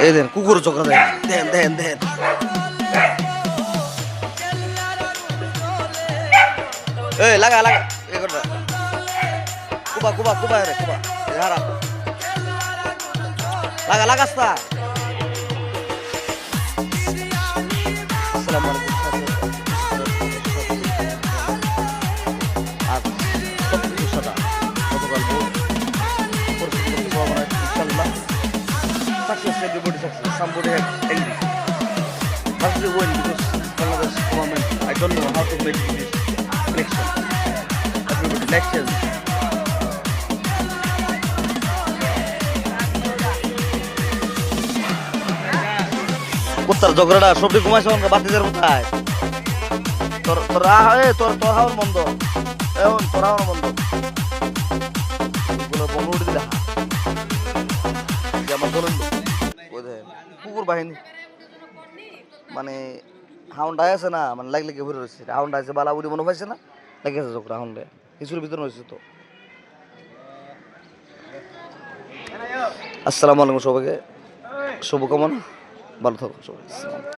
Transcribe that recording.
এই দেন কুকুর চক্র দেন দেন দেন দেন এই লাগা লাগা এ করবা কুবা কুবা কুবা রে কুবা হারা লাগা লাগাস্তা আসসালামু আলাইকুম আর সবকিছু সাদা গতকাল পরিস্থিতি পাওয়া ইনশাআল্লাহ success everybody success somebody had angry that's the win because Bangladesh government I don't know how to make this election everybody election কুত্তার ঝগড়াটা সবটি ঘুমাইছে অনেক বাতিদের কোথায় তোর তোর তোর হাওয়ার বন্ধ এখন তোর হাওয়ার বন্ধ বন্ধ উঠে দিলে আমার চলেন কুকুর বাহিনী মানে হাউন্ডাই আছে না মানে লাগলে কি ভরে রয়েছে হাউন্ডা আছে বালাবুড়ি মনে পাইছে না লেগেছে চোখটা হাউন্ডে কিছুর ভিতরে রয়েছে তো আসসালামু আলাইকুম সবাইকে শুভকামনা ভালো থাকো সবাই